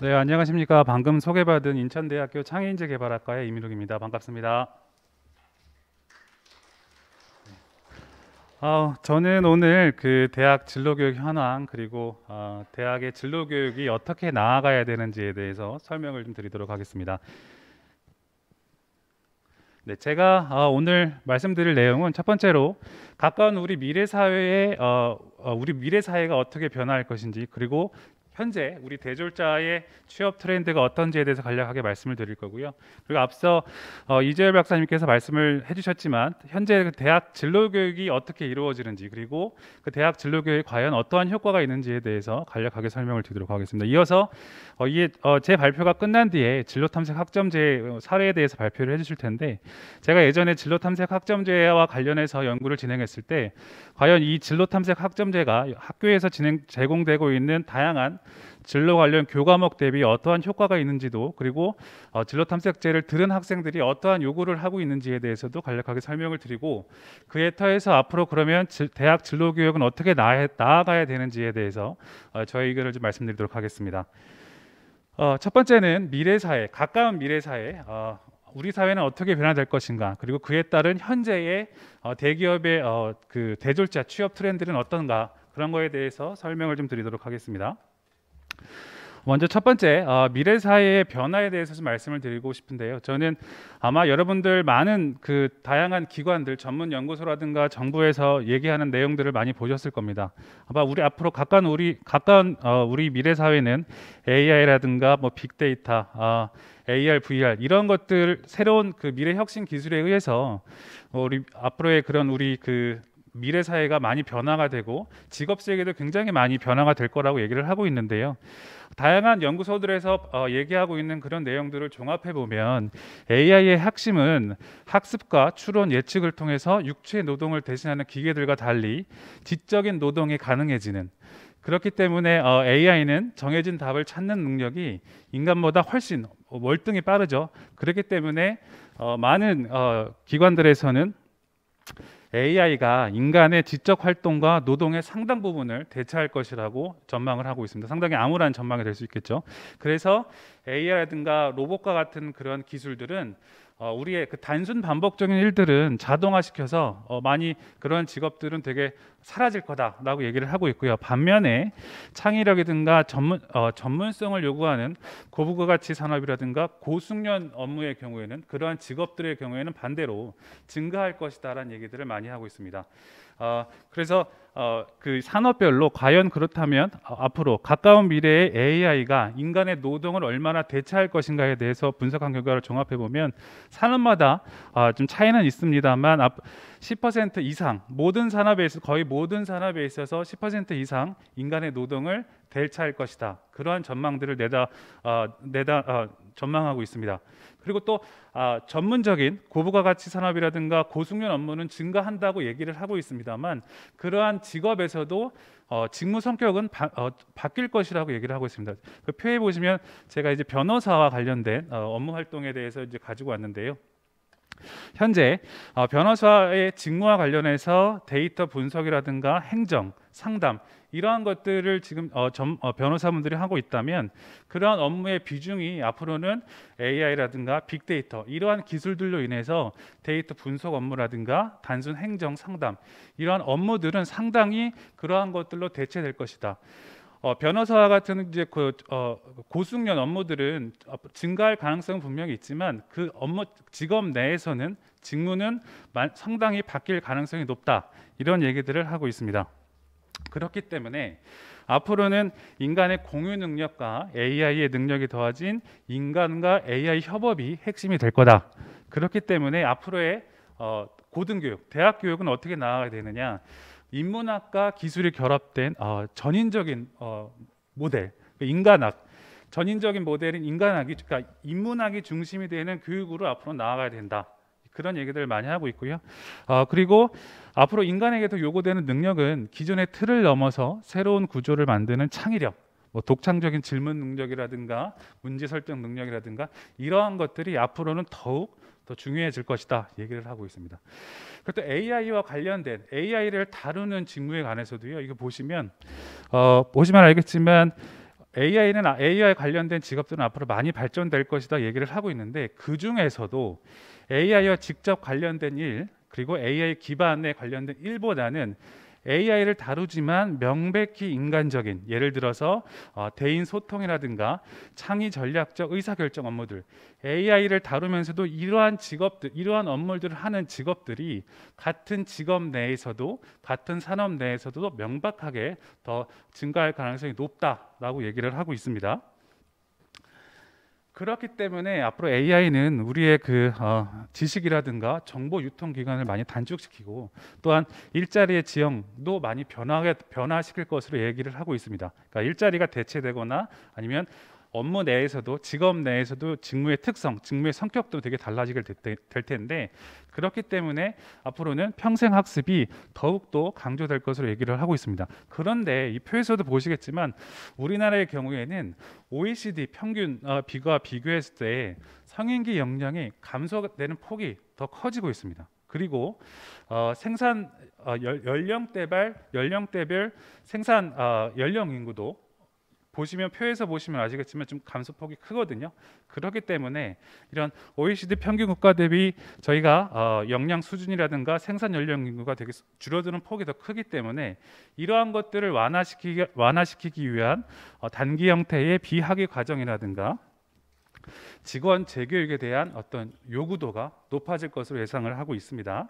네, 안녕하십니까. 방금 소개받은 인천대학교 창의인재개발학과의 이민욱입니다. 반갑습니다. 저는 오늘 그 대학 진로교육 현황 그리고 대학의 진로교육이 어떻게 나아가야 되는지에 대해서 설명을 좀 드리도록 하겠습니다. 네, 제가 오늘 말씀드릴 내용은 첫 번째로 가까운 우리 미래 사회에 우리 미래 사회가 어떻게 변화할 것인지, 그리고 현재 우리 대졸자의 취업 트렌드가 어떤지에 대해서 간략하게 말씀을 드릴 거고요. 그리고 앞서 이재열 박사님께서 말씀을 해주셨지만 현재 그 대학 진로 교육이 어떻게 이루어지는지, 그리고 그 대학 진로 교육이 과연 어떠한 효과가 있는지에 대해서 간략하게 설명을 드리도록 하겠습니다. 이어서 제 발표가 끝난 뒤에 진로 탐색 학점제 사례에 대해서 발표를 해주실 텐데, 제가 예전에 진로 탐색 학점제와 관련해서 연구를 진행했을 때 과연 이 진로 탐색 학점제가 학교에서 제공되고 있는 다양한 진로 관련 교과목 대비 어떠한 효과가 있는지도, 그리고 진로 탐색제를 들은 학생들이 어떠한 요구를 하고 있는지에 대해서도 간략하게 설명을 드리고, 그에 터해서 앞으로 그러면 대학 진로 교육은 어떻게 나아가야 되는지에 대해서 저의 의견을 좀 말씀드리도록 하겠습니다. 첫 번째는 미래 사회, 가까운 미래 사회, 우리 사회는 어떻게 변화될 것인가, 그리고 그에 따른 현재의 대기업의 그 대졸자 취업 트렌드는 어떤가, 그런 거에 대해서 설명을 좀 드리도록 하겠습니다. 먼저 첫 번째, 미래 사회의 변화에 대해서 좀 말씀을 드리고 싶은데요. 저는 아마 여러분들 많은 그 다양한 기관들, 전문 연구소라든가 정부에서 얘기하는 내용들을 많이 보셨을 겁니다. 아마 우리 앞으로 가까운 우리 미래 사회는 AI라든가 뭐 빅데이터, AR, VR 이런 것들, 새로운 그 미래 혁신 기술에 의해서 우리 앞으로의 그런 우리 그 미래 사회가 많이 변화가 되고 직업 세계도 굉장히 많이 변화가 될 거라고 얘기를 하고 있는데요. 다양한 연구소들에서 얘기하고 있는 그런 내용들을 종합해 보면 AI의 핵심은 학습과 추론, 예측을 통해서 육체 노동을 대신하는 기계들과 달리 지적인 노동이 가능해지는, 그렇기 때문에 AI는 정해진 답을 찾는 능력이 인간보다 훨씬 월등히 빠르죠. 그렇기 때문에 많은 기관들에서는 AI가 인간의 지적 활동과 노동의 상당 부분을 대체할 것이라고 전망을 하고 있습니다. 상당히 암울한 전망이 될 수 있겠죠. 그래서 AI라든가 로봇과 같은 그런 기술들은 우리의 그 단순 반복적인 일들은 자동화시켜서 많이 그런 직업들은 되게 사라질 거다라고 얘기를 하고 있고요. 반면에 창의력이든가 전문성을 요구하는 고부가가치 산업이라든가 고숙련 업무의 경우에는, 그러한 직업들의 경우에는 반대로 증가할 것이다라는 얘기들을 많이 하고 있습니다. 그래서 그 산업별로 과연 그렇다면 앞으로 가까운 미래에 AI가 인간의 노동을 얼마나 대체할 것인가에 대해서 분석한 결과를 종합해 보면 산업마다 좀 차이는 있습니다만 10% 이상, 거의 모든 산업에 있어서 10% 이상 인간의 노동을 대체할 것이다. 그러한 전망들을 전망하고 있습니다. 그리고 또 전문적인 고부가가치 산업이라든가 고숙련 업무는 증가한다고 얘기를 하고 있습니다만, 그러한 직업에서도 직무 성격은 바뀔 것이라고 얘기를 하고 있습니다. 그 표에 보시면 제가 이제 변호사와 관련된 업무 활동에 대해서 이제 가지고 왔는데요. 현재 변호사의 직무와 관련해서 데이터 분석이라든가 행정, 상담 이러한 것들을 지금 변호사분들이 하고 있다면, 그러한 업무의 비중이 앞으로는 AI라든가 빅데이터 이러한 기술들로 인해서 데이터 분석 업무라든가 단순 행정, 상담 이러한 업무들은 상당히 그러한 것들로 대체될 것이다. 변호사와 같은 이제 고숙련 업무들은 증가할 가능성은 분명히 있지만 그 업무 직업 내에서는 직무는 상당히 바뀔 가능성이 높다, 이런 얘기들을 하고 있습니다. 그렇기 때문에 앞으로는 인간의 공유 능력과 AI의 능력이 더해진 인간과 AI 협업이 핵심이 될 거다. 그렇기 때문에 앞으로의 고등교육, 대학 교육은 어떻게 나아가야 되느냐, 인문학과 기술이 결합된 전인적인 모델, 인간학, 전인적인 모델인 인간학이, 그러니까 인문학이 중심이 되는 교육으로 앞으로 나아가야 된다. 그런 얘기들을 많이 하고 있고요. 그리고 앞으로 인간에게도 요구되는 능력은 기존의 틀을 넘어서 새로운 구조를 만드는 창의력, 뭐 독창적인 질문 능력이라든가 문제 설정 능력이라든가 이러한 것들이 앞으로는 더욱 더 중요해질 것이다 얘기를 하고 있습니다. 그리고 또 AI와 관련된 AI를 다루는 직무에 관해서도요. 이거 보시면 알겠지만 AI 관련된 직업들은 앞으로 많이 발전될 것이다 얘기를 하고 있는데 그 중에서도 AI와 직접 관련된 일 그리고 AI 기반에 관련된 일보다는 AI를 다루지만 명백히 인간적인 예를 들어서 대인 소통이라든가 창의 전략적 의사결정 업무들 AI를 다루면서도 이러한 직업들 이러한 업무들을 하는 직업들이 같은 직업 내에서도 같은 산업 내에서도 명백하게 더 증가할 가능성이 높다라고 얘기를 하고 있습니다. 그렇기 때문에 앞으로 AI는 우리의 지식이라든가 정보 유통 기간을 많이 단축시키고 또한 일자리의 지형도 많이 변화시킬 것으로 얘기를 하고 있습니다. 그러니까 일자리가 대체되거나 아니면 업무 내에서도 직업 내에서도 직무의 특성, 직무의 성격도 되게 달라지게 될 텐데 그렇기 때문에 앞으로는 평생 학습이 더욱더 강조될 것으로 얘기를 하고 있습니다. 그런데 이 표에서도 보시겠지만 우리나라의 경우에는 OECD 평균 비교했을 때 성인기 역량이 감소되는 폭이 더 커지고 있습니다. 그리고 생산 연령대별 생산 연령 인구도 보시면 표에서 보시면 아시겠지만 좀 감소폭이 크거든요. 그렇기 때문에 이런 OECD 평균 국가 대비 저희가 역량 수준이라든가 생산 연령 인구가 되게 줄어드는 폭이 더 크기 때문에 이러한 것들을 완화시키기 위한 단기 형태의 비학위 과정이라든가 직원 재교육에 대한 어떤 요구도가 높아질 것으로 예상을 하고 있습니다.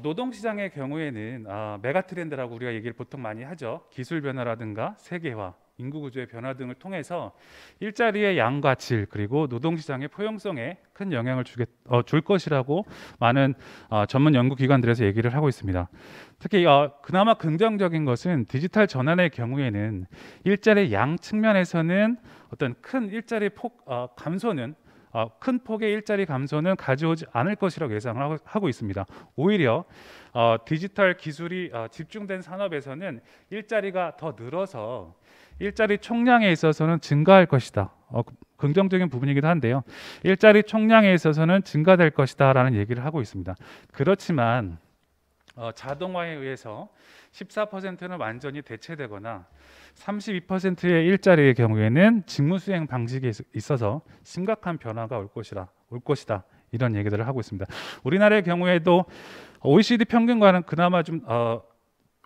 노동시장의 경우에는 메가 트렌드라고 우리가 얘기를 보통 많이 하죠. 기술 변화라든가 세계화, 인구 구조의 변화 등을 통해서 일자리의 양과 질 그리고 노동시장의 포용성에 큰 영향을 줄 것이라고 많은 전문 연구기관들에서 얘기를 하고 있습니다. 특히 그나마 긍정적인 것은 디지털 전환의 경우에는 일자리 양 측면에서는 어떤 큰 일자리 폭 감소는 큰 폭의 일자리 감소는 가져오지 않을 것이라고 예상을 하고 있습니다. 오히려 디지털 기술이 집중된 산업에서는 일자리가 더 늘어서 일자리 총량에 있어서는 증가할 것이다. 긍정적인 부분이기도 한데요. 일자리 총량에 있어서는 증가될 것이다 라는 얘기를 하고 있습니다. 그렇지만 자동화에 의해서 14%는 완전히 대체되거나 32%의 일자리의 경우에는 직무 수행 방식에 있어서 심각한 변화가 올 것이다 이런 얘기들을 하고 있습니다. 우리나라의 경우에도 OECD 평균과는 그나마 좀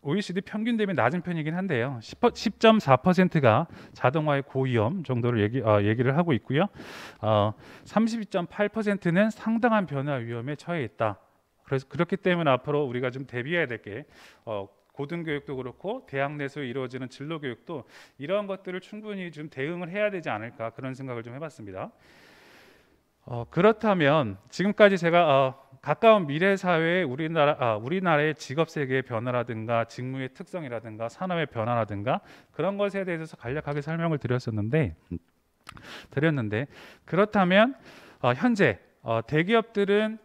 OECD 평균 대비 낮은 편이긴 한데요. 10.4%가 자동화의 고위험 정도를 얘기를 하고 있고요. 32.8%는 상당한 변화 위험에 처해 있다. 그래서 그렇기 때문에 앞으로 우리가 좀 대비해야 될 게 고등교육도 그렇고 대학 내에서 이루어지는 진로 교육도 이러한 것들을 충분히 좀 대응을 해야 되지 않을까 그런 생각을 좀 해봤습니다. 그렇다면 지금까지 제가 가까운 미래 사회의 우리나라의 직업 세계의 변화라든가 직무의 특성이라든가 산업의 변화라든가 그런 것에 대해서 간략하게 설명을 드렸는데 그렇다면 현재 대기업들은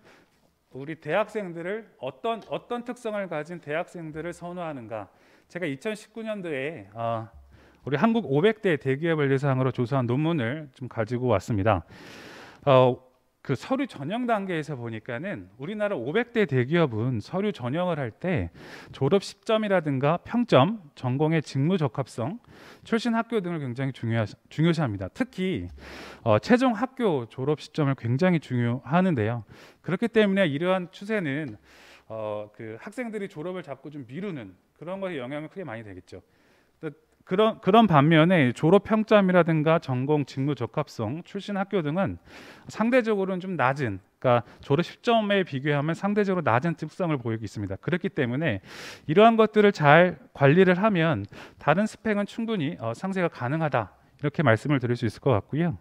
우리 대학생들을 어떤 특성을 가진 대학생들을 선호하는가? 제가 2019년도에 우리 한국 500대 대기업을 대상으로 조사한 논문을 좀 가지고 왔습니다. 그 서류 전형 단계에서 보니까는 우리나라 500대 대기업은 서류 전형을 할 때 졸업 시점이라든가 평점, 전공의 직무 적합성, 출신 학교 등을 굉장히 중요시합니다. 특히 최종 학교 졸업 시점을 굉장히 중요하는데요. 그렇기 때문에 이러한 추세는 그 학생들이 졸업을 자꾸 좀 미루는 그런 것에 영향을 크게 많이 되겠죠. 그런 반면에 졸업 평점이라든가 전공 직무 적합성, 출신 학교 등은 상대적으로는 좀 낮은, 그러니까 졸업 시점에 비교하면 상대적으로 낮은 특성을 보이고 있습니다. 그렇기 때문에 이러한 것들을 잘 관리를 하면 다른 스펙은 충분히 상쇄가 가능하다 이렇게 말씀을 드릴 수 있을 것 같고요.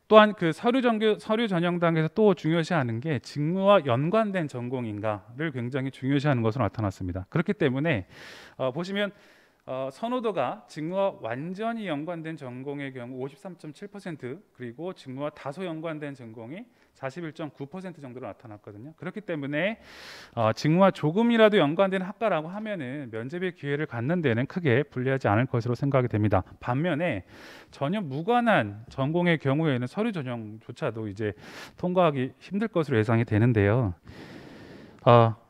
또한 그 서류 전형 단계에서 또 중요시하는 게 직무와 연관된 전공인가를 굉장히 중요시하는 것으로 나타났습니다. 그렇기 때문에 보시면 선호도가 직무와 완전히 연관된 전공의 경우 53.7% 그리고 직무와 다소 연관된 전공이 41.9% 정도로 나타났거든요. 그렇기 때문에 직무와 조금이라도 연관된 학과라고 하면은 면접의 기회를 갖는 데는 크게 불리하지 않을 것으로 생각이 됩니다. 반면에 전혀 무관한 전공의 경우에는 서류 전형조차도 이제 통과하기 힘들 것으로 예상이 되는데요.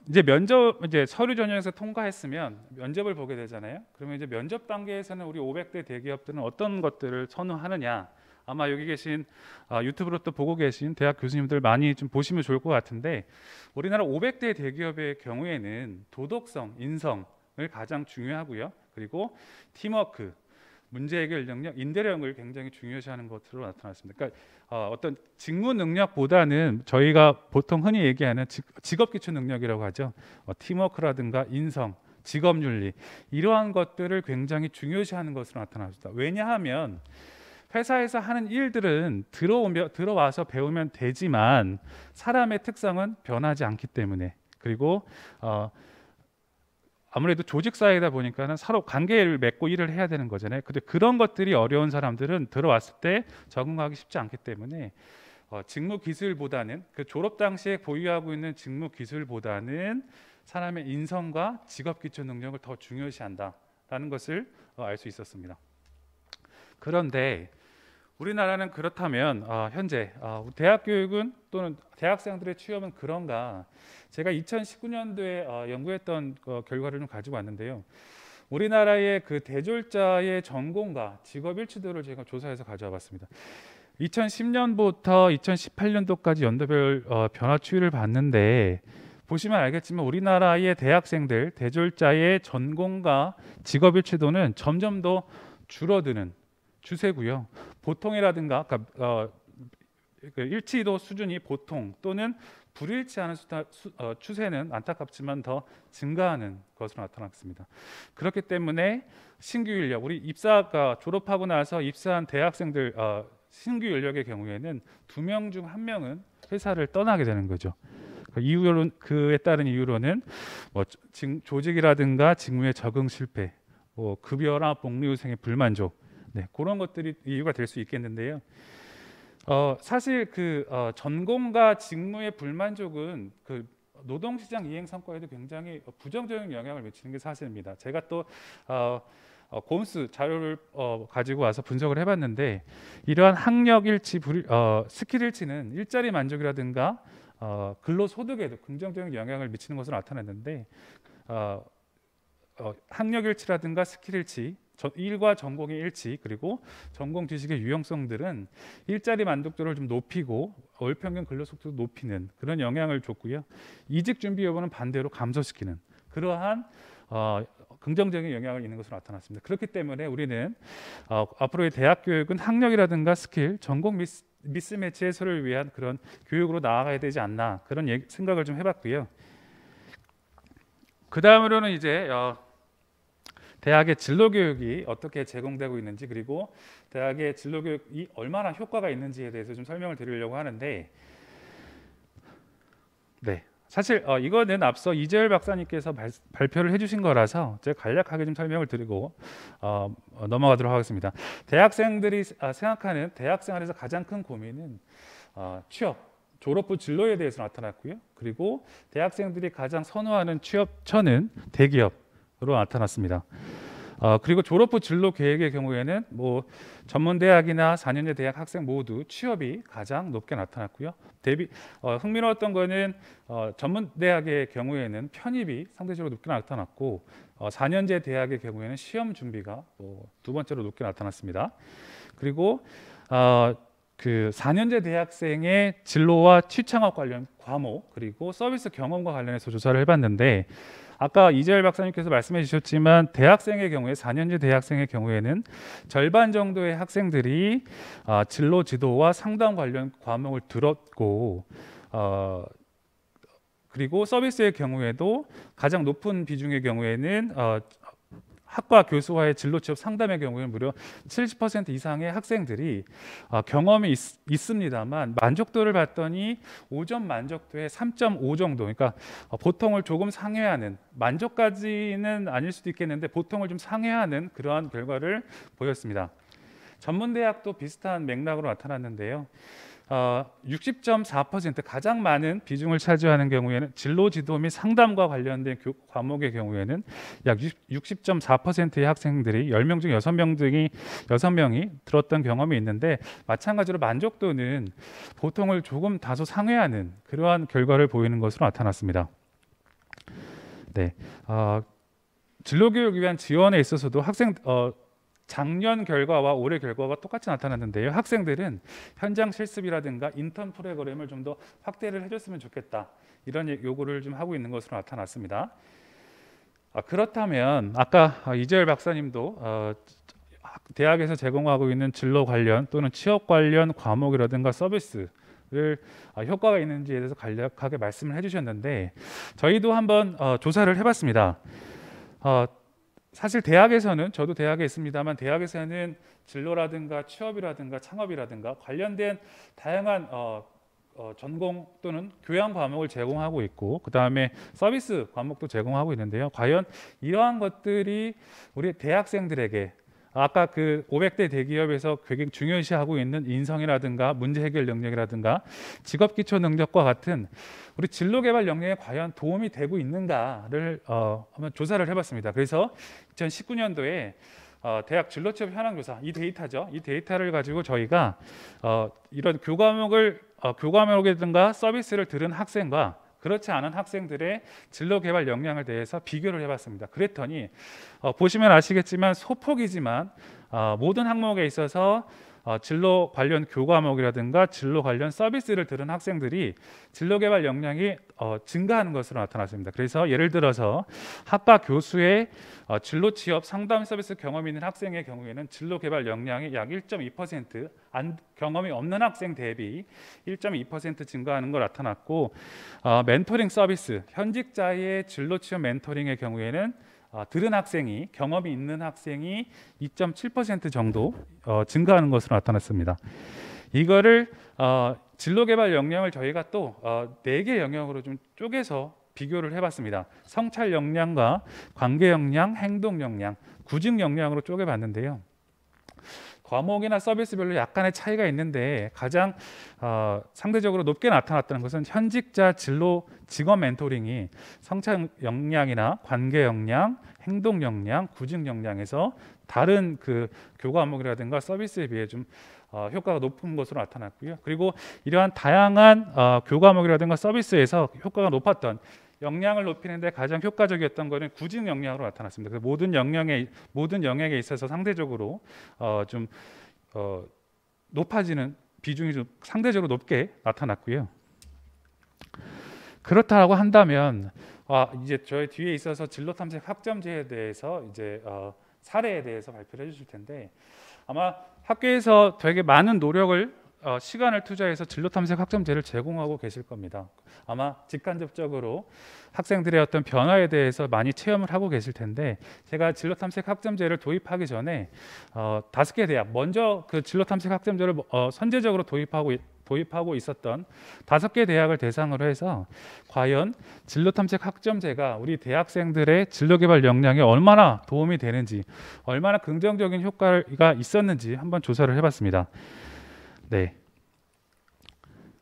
이제 면접 이제 서류 전형에서 통과했으면 면접을 보게 되잖아요. 그러면 이제 면접 단계에서는 우리 500대 대기업들은 어떤 것들을 선호하느냐? 아마 여기 계신 유튜브로 또 보고 계신 대학 교수님들 많이 좀 보시면 좋을 것 같은데, 우리나라 500대 대기업의 경우에는 도덕성, 인성을 가장 중요하고요. 그리고 팀워크, 문제 해결 능력, 인내력을 굉장히 중요시하는 것으로 나타났습니다. 그러니까 어떤 직무 능력보다는 저희가 보통 흔히 얘기하는 직업 기초 능력이라고 하죠. 팀워크라든가 인성, 직업 윤리, 이러한 것들을 굉장히 중요시하는 것으로 나타났습니다. 왜냐하면 회사에서 하는 일들은 들어와서 배우면 되지만 사람의 특성은 변하지 않기 때문에, 그리고 아무래도 조직 사회이다 보니까는 서로 관계를 맺고 일을 해야 되는 거잖아요. 근데 그런 것들이 어려운 사람들은 들어왔을 때 적응하기 쉽지 않기 때문에 직무 기술보다는, 그 졸업 당시에 보유하고 있는 직무 기술보다는 사람의 인성과 직업 기초 능력을 더 중요시한다라는 것을 알 수 있었습니다. 그런데 우리나라는 그렇다면 현재 대학 교육은 또는 대학생들의 취업은 그런가? 제가 2019년도에 연구했던 결과를 좀 가지고 왔는데요. 우리나라의 그 대졸자의 전공과 직업 일치도를 제가 조사해서 가져와 봤습니다. 2010년부터 2018년도까지 연도별 변화 추이를 봤는데, 보시면 알겠지만 우리나라의 대학생들 대졸자의 전공과 직업 일치도는 점점 더 줄어드는 추세고요. 보통이라든가 그 일치도 수준이 보통 또는 불일치하는 추세는 안타깝지만 더 증가하는 것으로 나타났습니다. 그렇기 때문에 신규 인력, 우리 입사가 졸업하고 나서 입사한 대학생들 신규 인력의 경우에는 2명 중 1명은 회사를 떠나게 되는 거죠. 그에 따른 이유로는 조직이라든가 직무의 적응 실패, 급여나 복리 후생의 불만족, 그런 것들이 이유가 될 수 있겠는데요. 사실 전공과 직무의 불만족은 그 노동시장 이행 성과에도 굉장히 부정적인 영향을 미치는 게 사실입니다. 제가 또 곰스 자료를 가지고 와서 분석을 해봤는데, 이러한 학력 일치, 스킬 일치는 일자리 만족이라든가 근로소득에도 긍정적인 영향을 미치는 것으로 나타났는데, 학력 일치라든가 스킬 일치, 일과 전공의 일치, 그리고 전공 지식의 유용성들은 일자리 만족도를 좀 높이고 월평균 근로속도도 높이는 그런 영향을 줬고요. 이직 준비 여부는 반대로 감소시키는 그러한 긍정적인 영향을 있는 것으로 나타났습니다. 그렇기 때문에 우리는 앞으로의 대학 교육은 학력이라든가 스킬, 전공 미스매치 해소를 위한 그런 교육으로 나아가야 되지 않나, 그런 생각을 좀 해봤고요. 그 다음으로는 이제 대학의 진로교육이 어떻게 제공되고 있는지, 그리고 대학의 진로교육이 얼마나 효과가 있는지에 대해서 좀 설명을 드리려고 하는데, 사실 이거는 앞서 이재열 박사님께서 발표를 해주신 거라서 제가 간략하게 좀 설명을 드리고 넘어가도록 하겠습니다. 대학생들이 생각하는 대학 생활에서 가장 큰 고민은 취업, 졸업 후 진로에 대해서 나타났고요. 그리고 대학생들이 가장 선호하는 취업처는 대기업으로 나타났습니다. 그리고 졸업 후 진로 계획의 경우에는 전문대학이나 4년제 대학 학생 모두 취업이 가장 높게 나타났고요. 흥미로웠던 거는 전문대학의 경우에는 편입이 상대적으로 높게 나타났고, 4년제 대학의 경우에는 시험 준비가 두 번째로 높게 나타났습니다. 그리고 그 4년제 대학생의 진로와 취창업 관련 과목, 그리고 서비스 경험과 관련해서 조사를 해봤는데, 아까 이재열 박사님께서 말씀해 주셨지만 대학생의 경우에 4년제 대학생의 경우에는 절반 정도의 학생들이 진로 지도와 상담 관련 과목을 들었고, 그리고 서비스의 경우에도 가장 높은 비중의 경우에는 학과 교수와의 진로 취업 상담의 경우에는 무려 70% 이상의 학생들이 경험이 있습니다만 만족도를 봤더니 5점 만족도에 3.5 정도, 그러니까 보통을 조금 상회하는, 만족까지는 아닐 수도 있겠는데 보통을 좀 상회하는 그러한 결과를 보였습니다. 전문대학도 비슷한 맥락으로 나타났는데요. 60.4% 가장 많은 비중을 차지하는 경우에는 진로 지도 및 상담과 관련된 과목의 경우에는 약 60.4%의 학생들이 10명 중 6명이 들었던 경험이 있는데, 마찬가지로 만족도는 보통을 조금 다소 상회하는 그러한 결과를 보이는 것으로 나타났습니다. 네, 진로교육 위한 지원에 있어서도 작년 결과와 올해 결과가 똑같이 나타났는데요. 학생들은 현장 실습이라든가 인턴 프로그램을 좀 더 확대를 해줬으면 좋겠다, 이런 요구를 좀 하고 있는 것으로 나타났습니다. 그렇다면 아까 이재열 박사님도 대학에서 제공하고 있는 진로 관련 또는 취업 관련 과목이라든가 서비스를 효과가 있는지에 대해서 간략하게 말씀을 해주셨는데, 저희도 한번 조사를 해봤습니다. 사실 대학에서는, 저도 대학에 있습니다만, 대학에서는 진로라든가 취업이라든가 창업이라든가 관련된 다양한 전공 또는 교양 과목을 제공하고 있고, 그 다음에 서비스 과목도 제공하고 있는데요. 과연 이러한 것들이 우리 대학생들에게 아까 그 500대 대기업에서 굉장히 중요시하고 있는 인성이라든가 문제 해결 능력이라든가 직업 기초 능력과 같은 우리 진로 개발 역량에 과연 도움이 되고 있는가를 한번 조사를 해봤습니다. 그래서 2019년도에 대학 진로 취업 현황 조사, 이 데이터죠. 이 데이터를 가지고 저희가 이런 교과목이든가 서비스를 들은 학생과 그렇지 않은 학생들의 진로 개발 역량에 대해서 비교를 해봤습니다. 그랬더니 보시면 아시겠지만 소폭이지만 모든 항목에 있어서 진로 관련 교과목이라든가 진로 관련 서비스를 들은 학생들이 진로 개발 역량이 증가하는 것으로 나타났습니다. 그래서 예를 들어서 학과 교수의 진로 취업 상담 서비스 경험이 있는 학생의 경우에는 진로 개발 역량이 약 1.2% 경험이 없는 학생 대비 1.2% 증가하는 걸 나타났고, 멘토링 서비스, 현직자의 진로 취업 멘토링의 경우에는 들은 학생이, 경험이 있는 학생이 2.7% 정도 증가하는 것으로 나타났습니다. 이거를 진로 개발 역량을 저희가 또 4개 영역으로 좀 쪼개서 비교를 해봤습니다. 성찰 역량과 관계 역량, 행동 역량, 구직 역량으로 쪼개봤는데요. 과목이나 서비스별로 약간의 차이가 있는데 가장 상대적으로 높게 나타났다는 것은 현직자 진로 직업 멘토링이 성찰 역량이나 관계 역량, 행동 역량, 구직 역량에서 다른 그 교과목이라든가 서비스에 비해 좀 효과가 높은 것으로 나타났고요. 그리고 이러한 다양한 교과목이라든가 서비스에서 효과가 높았던, 역량을 높이는데 가장 효과적이었던 것은 구직 역량으로 나타났습니다. 그래서 모든 영역에 있어서 상대적으로 좀 높아지는 비중이 좀 상대적으로 높게 나타났고요. 그렇다고 한다면 이제 저희 뒤에 있어서 진로 탐색 학점제에 대해서 이제 사례에 대해서 발표를 해주실 텐데, 아마 학교에서 되게 많은 노력을 시간을 투자해서 진로 탐색 학점제를 제공하고 계실 겁니다. 아마 직간접적으로 학생들의 어떤 변화에 대해서 많이 체험을 하고 계실 텐데, 제가 진로 탐색 학점제를 도입하기 전에 5개 대학, 먼저 그 진로 탐색 학점제를 선제적으로 도입하고 있었던 5개 대학을 대상으로 해서 과연 진로 탐색 학점제가 우리 대학생들의 진로 개발 역량에 얼마나 도움이 되는지, 얼마나 긍정적인 효과가 있었는지 한번 조사를 해봤습니다. 네.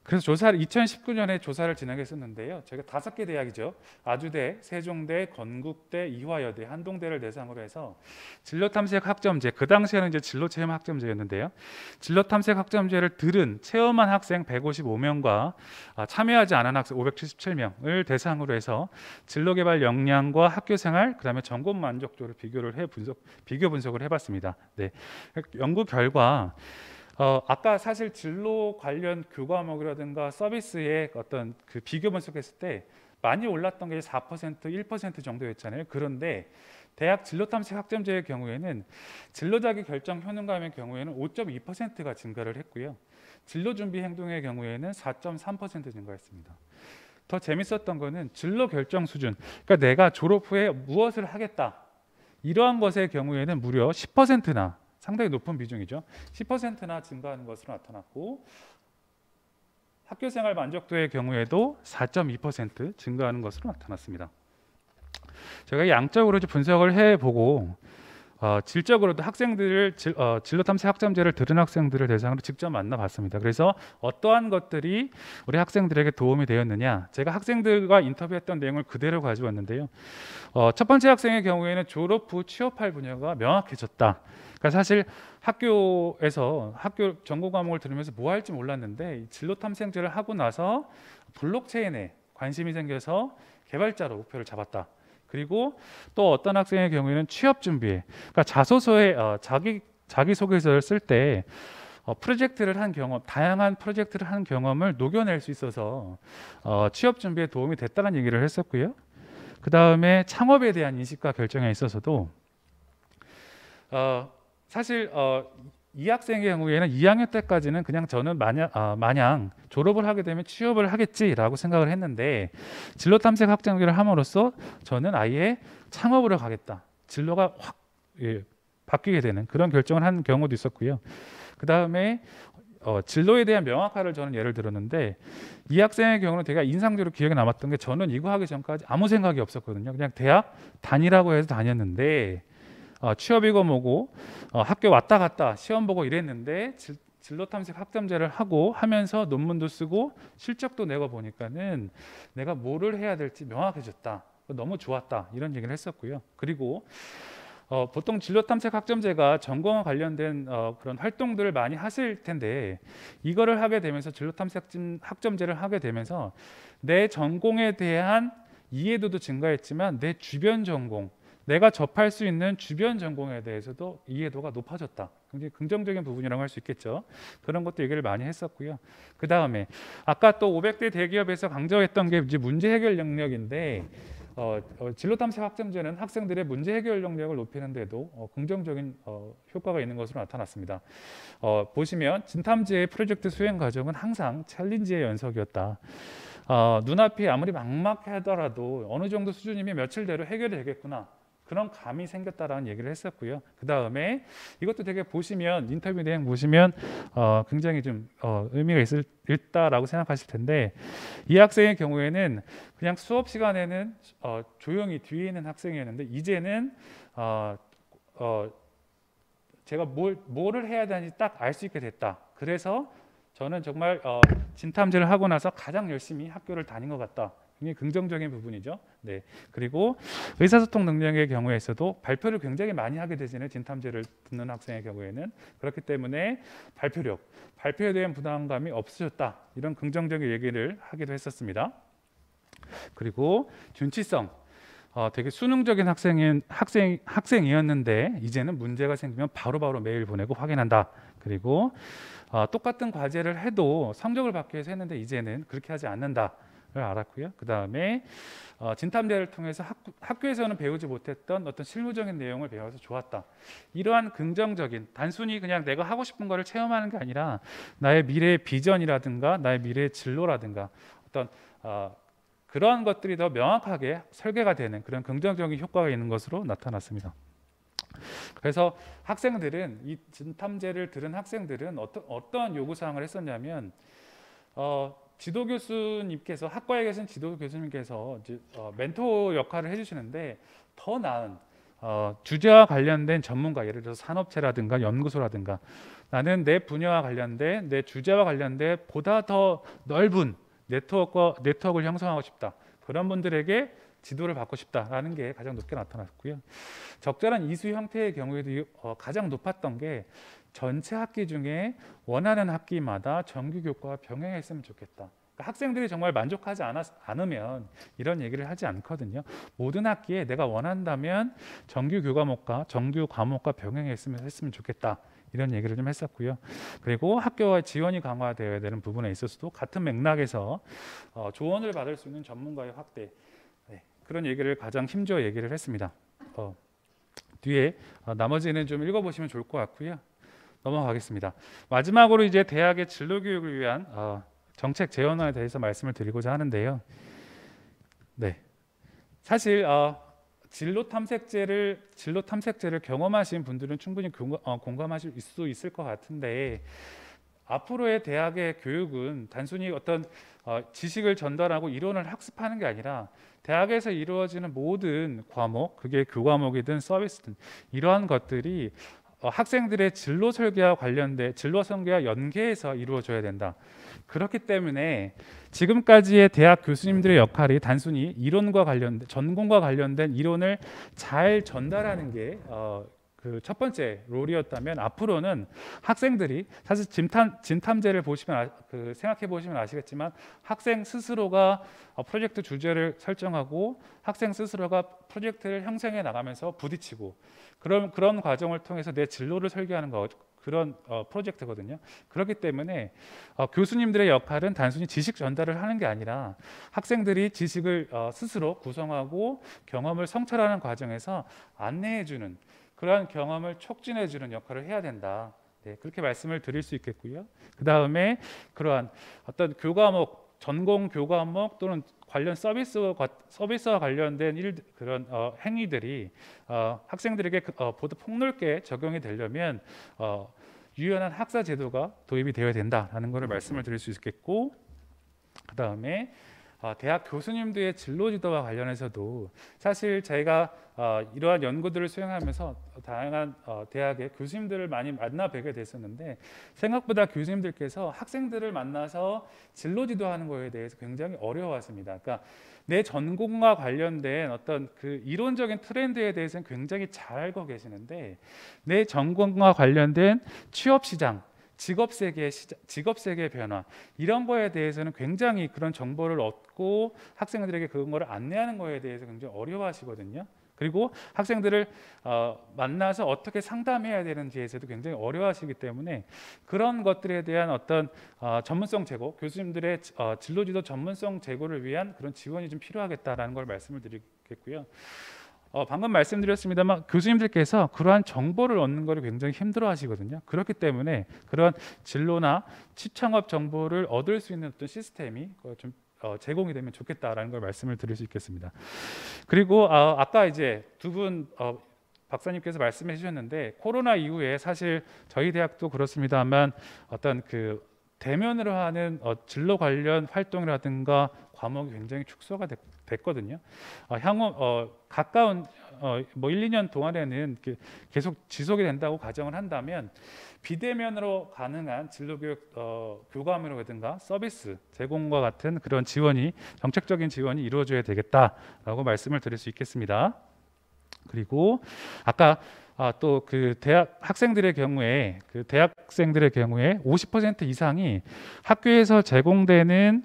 그래서 2019년에 조사를 진행했었는데요. 제가 5개 대학이죠. 아주대, 세종대, 건국대, 이화여대, 한동대를 대상으로 해서 진로 탐색 학점제, 그 당시에는 이제 진로 체험 학점제였는데요. 진로 탐색 학점제를 들은 체험한 학생 155명과 참여하지 않은 학생 577명을 대상으로 해서 진로 개발 역량과 학교 생활, 그다음에 전공 만족도를 비교 분석을 해봤습니다. 네. 연구 결과 아까 사실 진로 관련 교과목이라든가 서비스의 어떤 그 비교 분석했을 때 많이 올랐던 게 4%, 1% 정도였잖아요. 그런데 대학 진로 탐색 학점제의 경우에는 진로 자기 결정 효능감의 경우에는 5.2%가 증가를 했고요. 진로 준비 행동의 경우에는 4.3% 증가했습니다. 더 재밌었던 거는 진로 결정 수준, 그러니까 내가 졸업 후에 무엇을 하겠다, 이러한 것의 경우에는 무려 10%나, 상당히 높은 비중이죠. 10%나 증가하는 것으로 나타났고, 학교생활 만족도의 경우에도 4.2% 증가하는 것으로 나타났습니다. 제가 양적으로 분석을 해보고 질적으로도 학생들을 진로 탐색 학점제를 들은 학생들을 대상으로 직접 만나봤습니다. 그래서 어떠한 것들이 우리 학생들에게 도움이 되었느냐, 제가 학생들과 인터뷰했던 내용을 그대로 가져왔는데요. 첫 번째 학생의 경우에는 졸업 후 취업할 분야가 명확해졌다. 그러니까 사실 학교에서 학교 전공 과목을 들으면서 뭐 할지 몰랐는데 진로 탐색제를 하고 나서 블록체인에 관심이 생겨서 개발자로 목표를 잡았다. 그리고 또 어떤 학생의 경우에는 취업 준비에, 그러니까 자소서에 자기소개서를 쓸 때 프로젝트를 한 경험, 다양한 프로젝트를 한 경험을 녹여낼 수 있어서 취업 준비에 도움이 됐다는 얘기를 했었고요. 그 다음에 창업에 대한 인식과 결정에 있어서도 사실 이 학생의 경우에는 2학년 때까지는 그냥 저는 마냥 졸업을 하게 되면 취업을 하겠지라고 생각을 했는데, 진로 탐색 학점제를 함으로써 저는 아예 창업으로 가겠다, 진로가 확 바뀌게 되는 그런 결정을 한 경우도 있었고요. 그 다음에 진로에 대한 명확화를 저는 예를 들었는데, 이 학생의 경우는 되게 인상적으로 기억에 남았던 게, 저는 이거 하기 전까지 아무 생각이 없었거든요. 그냥 대학 다니라고 해서 다녔는데 취업이고 뭐고 학교 왔다 갔다 시험 보고 이랬는데, 진로 탐색 학점제를 하고 하면서 논문도 쓰고 실적도 내고 보니까는 내가 뭐를 해야 될지 명확해졌다, 너무 좋았다, 이런 얘기를 했었고요. 그리고 보통 진로 탐색 학점제가 전공과 관련된 그런 활동들을 많이 하실 텐데, 이거를 하게 되면서 진로 탐색 학점제를 하게 되면서 내 전공에 대한 이해도도 증가했지만 내 주변 전공, 내가 접할 수 있는 주변 전공에 대해서도 이해도가 높아졌다. 굉장히 긍정적인 부분이라고 할 수 있겠죠. 그런 것도 얘기를 많이 했었고요. 그 다음에 아까 또 500대 대기업에서 강조했던 게 이제 문제 해결 능력인데, 진로 탐색 학점제는 학생들의 문제 해결 능력을 높이는 데도 긍정적인 효과가 있는 것으로 나타났습니다. 보시면 진탐제의 프로젝트 수행 과정은 항상 챌린지의 연속이었다. 눈앞이 아무리 막막하더라도 어느 정도 수준이면 며칠 내로 해결이 되겠구나, 그런 감이 생겼다라는 얘기를 했었고요. 그 다음에 이것도 되게 보시면 인터뷰 내용 보시면 굉장히 좀 의미가 있다라고 생각하실 텐데, 이 학생의 경우에는 그냥 수업 시간에는 조용히 뒤에 있는 학생이었는데, 이제는 제가 뭐를 해야 되는지 딱 알 수 있게 됐다. 그래서 저는 정말 진탐제를 하고 나서 가장 열심히 학교를 다닌 것 같다. 굉장히 긍정적인 부분이죠. 네. 그리고 의사소통 능력의 경우에서도 발표를 굉장히 많이 하게 되잖아요. 진탐제를 듣는 학생의 경우에는. 그렇기 때문에 발표에 대한 부담감이 없어졌다, 이런 긍정적인 얘기를 하기도 했었습니다. 그리고 준치성, 되게 수능적인 학생이었는데 이제는 문제가 생기면 바로바로 메일 보내고 확인한다. 그리고 똑같은 과제를 해도 성적을 받기 위해서 했는데 이제는 그렇게 하지 않는다를 알았고요. 그 다음에 진탐제를 통해서 학교에서는 배우지 못했던 어떤 실무적인 내용을 배워서 좋았다. 이러한 긍정적인, 단순히 그냥 내가 하고 싶은 거를 체험하는 게 아니라 나의 미래의 비전이라든가 나의 미래의 진로라든가 어떤 그러한 것들이 더 명확하게 설계가 되는 그런 긍정적인 효과가 있는 것으로 나타났습니다. 그래서 학생들은, 이 진탐제를 들은 학생들은 어떤 요구사항을 했었냐면, 지도 교수님께서, 학과에 계신 지도 교수님께서 이제 멘토 역할을 해주시는데, 더 나은 주제와 관련된 전문가, 예를 들어서 산업체라든가 연구소라든가, 나는 내 분야와 관련된, 내 주제와 관련된 보다 더 넓은 네트워크를 형성하고 싶다, 그런 분들에게 지도를 받고 싶다라는 게 가장 높게 나타났고요. 적절한 이수 형태의 경우에도 가장 높았던 게, 전체 학기 중에 원하는 학기마다 정규 교과와 병행했으면 좋겠다. 그러니까 학생들이 정말 만족하지 않으면 이런 얘기를 하지 않거든요. 모든 학기에 내가 원한다면 정규 과목과 병행했으면 좋겠다, 이런 얘기를 좀 했었고요. 그리고 학교와 지원이 강화되어야 되는 부분에 있어서도 같은 맥락에서 조언을 받을 수 있는 전문가의 확대, 그런 얘기를 가장 힘주어 얘기를 했습니다. 뒤에 나머지는 좀 읽어보시면 좋을 것 같고요. 넘어가겠습니다. 마지막으로 이제 대학의 진로 교육을 위한 정책 재원에 대해서 말씀을 드리고자 하는데요. 네, 사실 진로 탐색제를 경험하신 분들은 충분히 공감하실 수 있을 것 같은데, 앞으로의 대학의 교육은 단순히 어떤 지식을 전달하고 이론을 학습하는 게 아니라, 대학에서 이루어지는 모든 과목, 그게 교과목이든 서비스든, 이러한 것들이 학생들의 진로 설계와 연계해서 이루어져야 된다. 그렇기 때문에 지금까지의 대학 교수님들의 역할이 단순히 전공과 관련된 이론을 잘 전달하는 게 그 첫 번째 롤이었다면 앞으로는 학생들이 사실 진탐제를 보시면 생각해 보시면 아시겠지만 학생 스스로가 프로젝트 주제를 설정하고 학생 스스로가 프로젝트를 형성해 나가면서 부딪히고 그런 과정을 통해서 내 진로를 설계하는 그런 프로젝트거든요. 그렇기 때문에 교수님들의 역할은 단순히 지식 전달을 하는 게 아니라 학생들이 지식을 스스로 구성하고 경험을 성찰하는 과정에서 안내해주는 그러한 경험을 촉진해주는 역할을 해야 된다. 네, 그렇게 말씀을 드릴 수 있겠고요. 그 다음에 그러한 어떤 교과목, 전공 교과목 또는 관련 서비스와 관련된 그런 행위들이 학생들에게 보다 폭넓게 적용이 되려면 유연한 학사 제도가 도입이 되어야 된다라는 것을 말씀을 드릴 수 있겠고, 그 다음에 대학 교수님들의 진로 지도와 관련해서도 사실 저희가 이러한 연구들을 수행하면서 다양한 대학의 교수님들을 많이 만나 뵈게 됐었는데 생각보다 교수님들께서 학생들을 만나서 진로 지도하는 것에 대해서 굉장히 어려워하십니다. 그러니까 내 전공과 관련된 어떤 그 이론적인 트렌드에 대해서는 굉장히 잘 알고 계시는데 내 전공과 관련된 취업 시장, 직업 세계의 변화 이런 거에 대해서는 굉장히 그런 정보를 얻고 학생들에게 그런 거를 안내하는 거에 대해서 굉장히 어려워하시거든요. 그리고 학생들을 만나서 어떻게 상담해야 되는지에서도 굉장히 어려워하시기 때문에 그런 것들에 대한 어떤 전문성 제고, 교수님들의 진로지도 전문성 제고를 위한 그런 지원이 좀 필요하겠다라는 걸 말씀을 드리겠고요. 방금 말씀드렸습니다만 교수님들께서 그러한 정보를 얻는 것을 굉장히 힘들어하시거든요. 그렇기 때문에 그런 진로나 취창업 정보를 얻을 수 있는 어떤 시스템이 좀 제공이 되면 좋겠다라는 걸 말씀을 드릴 수 있겠습니다. 그리고 아까 이제 두 분 박사님께서 말씀해 주셨는데 코로나 이후에 사실 저희 대학도 그렇습니다만 어떤 그 대면으로 하는 진로 관련 활동이라든가 과목이 굉장히 축소가 됐거든요. 향후 가까운 뭐 1, 2년 동안에는 계속 지속이 된다고 가정을 한다면 비대면으로 가능한 진로교육 교감이라든가 서비스 제공과 같은 그런 지원이 정책적인 지원이 이루어져야 되겠다라고 말씀을 드릴 수 있겠습니다. 그리고 아까 또 그 대학 학생들의 경우에 50% 이상이 학교에서 제공되는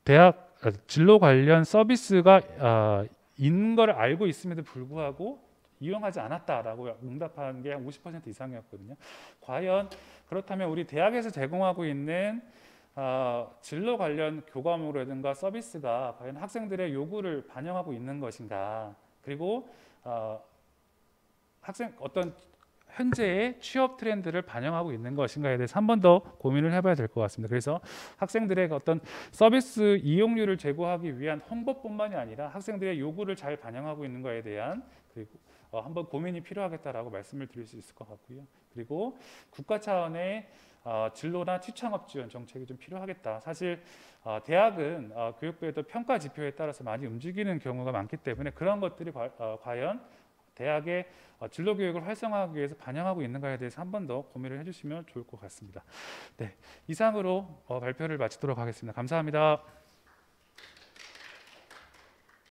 대학 진로 관련 서비스가 있는 걸 알고 있음에도 불구하고 이용하지 않았다라고 응답한 게 한 50% 이상이었거든요. 과연 그렇다면 우리 대학에서 제공하고 있는 진로 관련 교과목이라든가 서비스가 과연 학생들의 요구를 반영하고 있는 것인가, 그리고 어떤 현재의 취업 트렌드를 반영하고 있는 것인가에 대해서 한 번 더 고민을 해봐야 될 것 같습니다. 그래서 학생들의 어떤 서비스 이용률을 제고하기 위한 홍보뿐만이 아니라 학생들의 요구를 잘 반영하고 있는 것에 대한 그리고 한번 고민이 필요하겠다라고 말씀을 드릴 수 있을 것 같고요. 그리고 국가 차원의 진로나 취창업 지원 정책이 좀 필요하겠다. 사실 대학은 교육부의 평가 지표에 따라서 많이 움직이는 경우가 많기 때문에 그런 것들이 과연 대학의 진로 교육을 활성화하기 위해서 반영하고 있는가에 대해서 한 번 더 고민을 해주시면 좋을 것 같습니다. 네, 이상으로 발표를 마치도록 하겠습니다. 감사합니다.